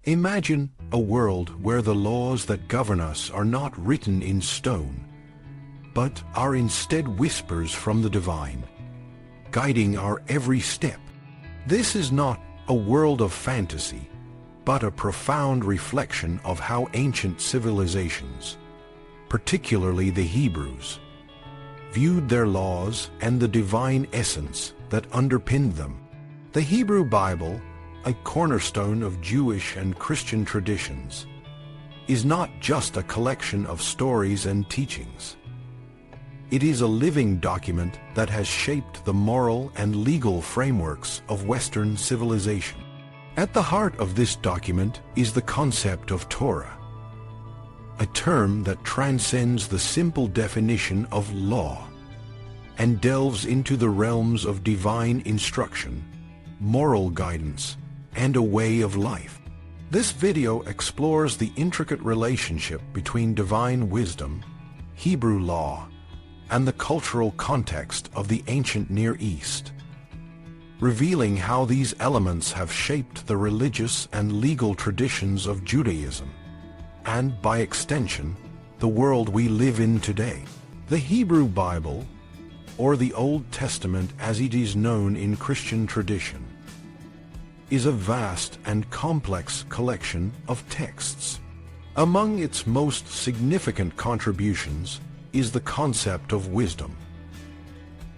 Imagine a world where the laws that govern us are not written in stone, but are instead whispers from the divine, guiding our every step. This is not a world of fantasy, but a profound reflection of how ancient civilizations, particularly the Hebrews, viewed their laws and the divine essence that underpinned them. The Hebrew Bible, a cornerstone of Jewish and Christian traditions, is not just a collection of stories and teachings. It is a living document that has shaped the moral and legal frameworks of Western civilization. At the heart of this document is the concept of Torah, a term that transcends the simple definition of law and delves into the realms of divine instruction, moral guidance, and a way of life. This video explores the intricate relationship between divine wisdom, Hebrew law, and the cultural context of the ancient Near East, revealing how these elements have shaped the religious and legal traditions of Judaism, and by extension, the world we live in today. The Hebrew Bible, or the Old Testament as it is known in Christian tradition, is a vast and complex collection of texts. Among its most significant contributions is the concept of wisdom,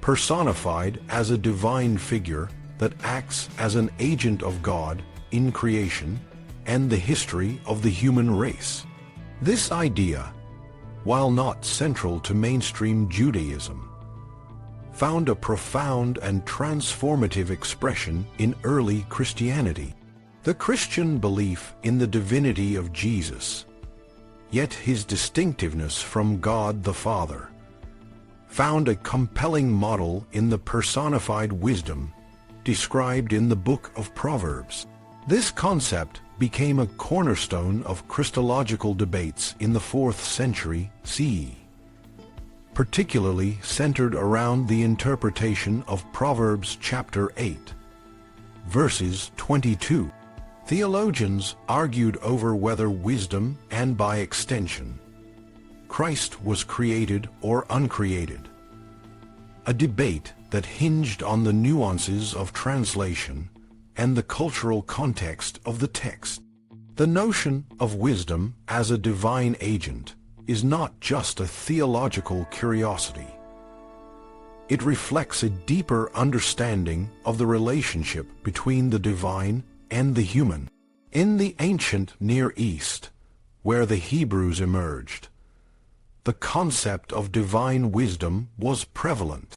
personified as a divine figure that acts as an agent of God in creation and the history of the human race. This idea, while not central to mainstream Judaism, found a profound and transformative expression in early Christianity. The Christian belief in the divinity of Jesus, yet his distinctiveness from God the Father, found a compelling model in the personified wisdom described in the book of Proverbs. This concept became a cornerstone of Christological debates in the 4th century CE, particularly centered around the interpretation of Proverbs chapter 8, verses 22. Theologians argued over whether wisdom, and by extension, Christ, was created or uncreated, a debate that hinged on the nuances of translation and the cultural context of the text. The notion of wisdom as a divine agent is not just a theological curiosity. It reflects a deeper understanding of the relationship between the divine and the human. In the ancient Near East, where the Hebrews emerged, the concept of divine wisdom was prevalent.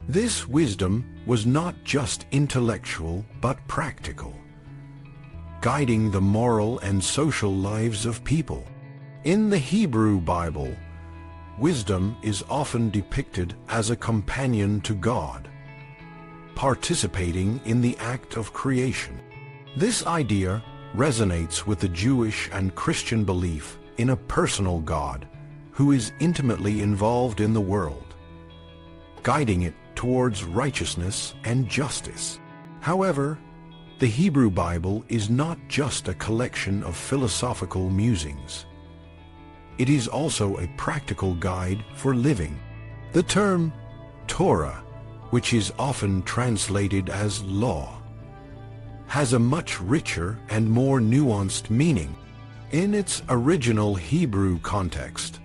This wisdom was not just intellectual but practical, guiding the moral and social lives of people. In the Hebrew Bible, wisdom is often depicted as a companion to God, participating in the act of creation. This idea resonates with the Jewish and Christian belief in a personal God who is intimately involved in the world, guiding it towards righteousness and justice. However, the Hebrew Bible is not just a collection of philosophical musings. It is also a practical guide for living. The term Torah, which is often translated as law, has a much richer and more nuanced meaning. In its original Hebrew context,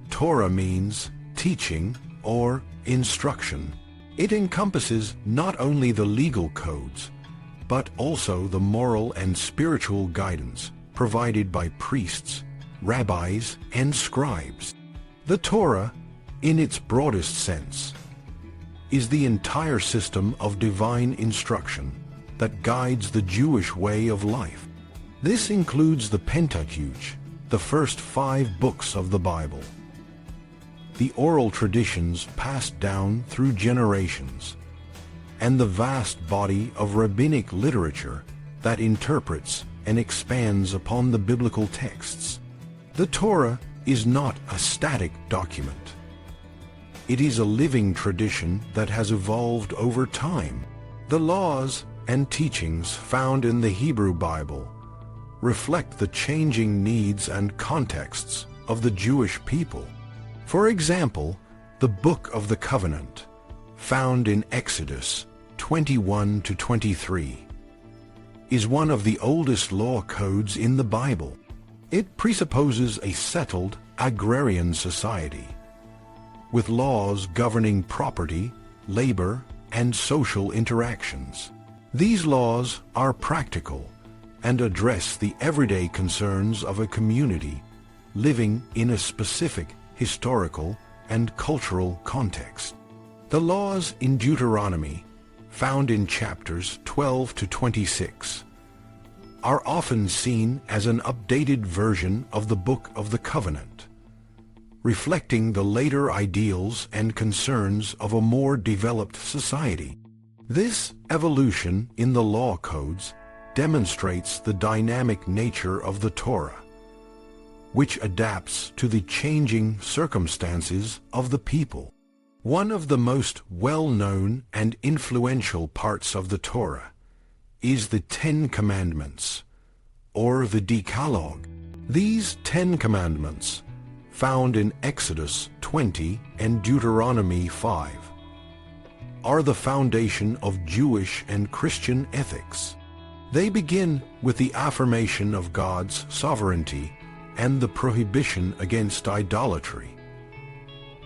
Torah means teaching or instruction. It encompasses not only the legal codes, but also the moral and spiritual guidance provided by priests, rabbis, and scribes. The Torah, in its broadest sense, is the entire system of divine instruction that guides the Jewish way of life. This includes the Pentateuch, the first 5 books of the Bible, the oral traditions passed down through generations, and the vast body of rabbinic literature that interprets and expands upon the biblical texts. The Torah is not a static document. It is a living tradition that has evolved over time. The laws and teachings found in the Hebrew Bible reflect the changing needs and contexts of the Jewish people. For example, the Book of the Covenant, found in Exodus 21 to 23, is one of the oldest law codes in the Bible. It presupposes a settled agrarian society, with laws governing property, labor, and social interactions. These laws are practical and address the everyday concerns of a community living in a specific historical and cultural context. The laws in Deuteronomy, found in chapters 12 to 26, are often seen as an updated version of the Book of the Covenant, reflecting the later ideals and concerns of a more developed society. This evolution in the law codes demonstrates the dynamic nature of the Torah, which adapts to the changing circumstances of the people. One of the most well-known and influential parts of the Torah is the 10 Commandments, or the Decalogue. These 10 Commandments, found in Exodus 20 and Deuteronomy 5, are the foundation of Jewish and Christian ethics. They begin with the affirmation of God's sovereignty and the prohibition against idolatry,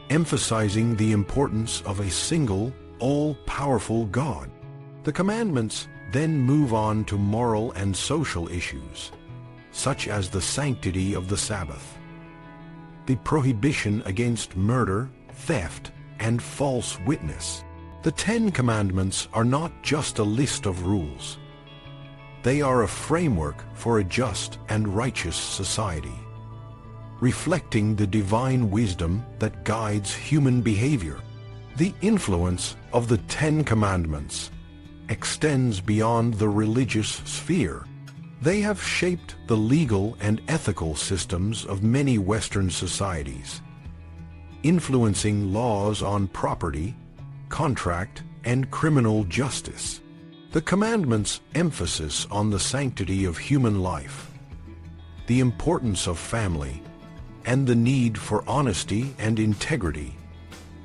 emphasizing the importance of a single, all-powerful God. The commandments then move on to moral and social issues, such as the sanctity of the Sabbath, the prohibition against murder, theft, and false witness. The 10 Commandments are not just a list of rules. They are a framework for a just and righteous society, reflecting the divine wisdom that guides human behavior. The influence of the 10 Commandments extends beyond the religious sphere. They have shaped the legal and ethical systems of many Western societies, influencing laws on property, contract, and criminal justice. The commandments' emphasis on the sanctity of human life, the importance of family, and the need for honesty and integrity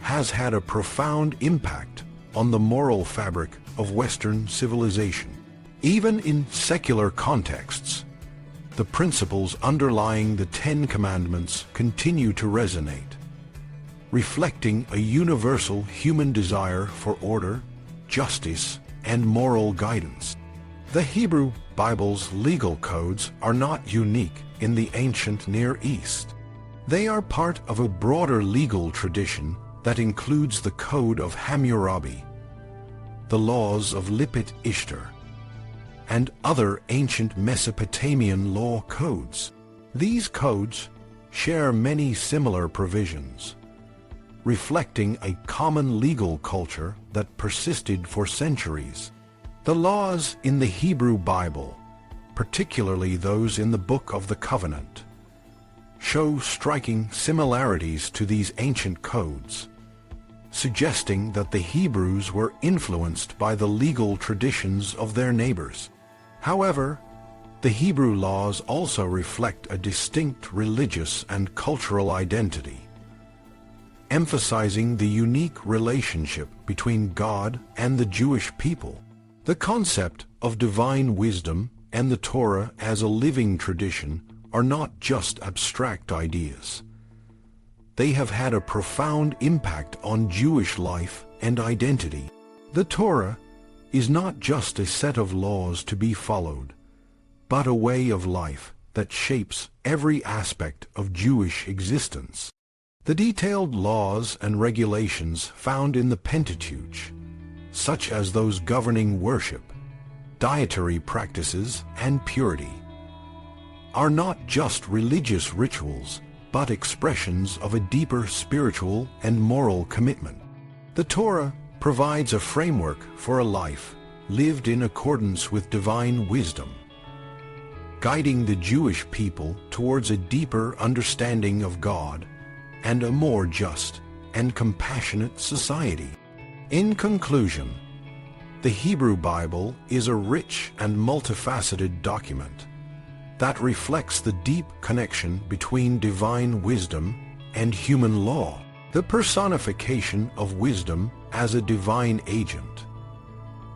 has had a profound impact on the moral fabric of Western civilization. Even in secular contexts, the principles underlying the 10 Commandments continue to resonate, reflecting a universal human desire for order, justice, and moral guidance. The Hebrew Bible's legal codes are not unique in the ancient Near East. They are part of a broader legal tradition that includes the Code of Hammurabi, the laws of Lipit Ishtar, and other ancient Mesopotamian law codes. These codes share many similar provisions, reflecting a common legal culture that persisted for centuries. The laws in the Hebrew Bible, particularly those in the Book of the Covenant, show striking similarities to these ancient codes, suggesting that the Hebrews were influenced by the legal traditions of their neighbors. However, the Hebrew laws also reflect a distinct religious and cultural identity, emphasizing the unique relationship between God and the Jewish people. The concept of divine wisdom and the Torah as a living tradition are not just abstract ideas. They have had a profound impact on Jewish life and identity. The Torah is not just a set of laws to be followed, but a way of life that shapes every aspect of Jewish existence. The detailed laws and regulations found in the Pentateuch, such as those governing worship, dietary practices, and purity, are not just religious rituals, but expressions of a deeper spiritual and moral commitment. The Torah provides a framework for a life lived in accordance with divine wisdom, guiding the Jewish people towards a deeper understanding of God and a more just and compassionate society. In conclusion, the Hebrew Bible is a rich and multifaceted document, that reflects the deep connection between divine wisdom and human law, the personification of wisdom as a divine agent,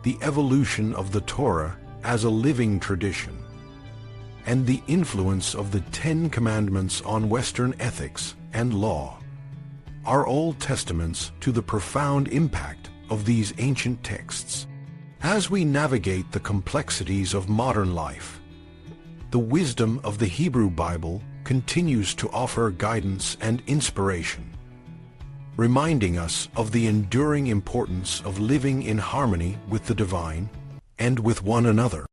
the evolution of the Torah as a living tradition, and the influence of the Ten Commandments on Western ethics and law are all testaments to the profound impact of these ancient texts. As we navigate the complexities of modern life, the wisdom of the Hebrew Bible continues to offer guidance and inspiration, reminding us of the enduring importance of living in harmony with the divine and with one another.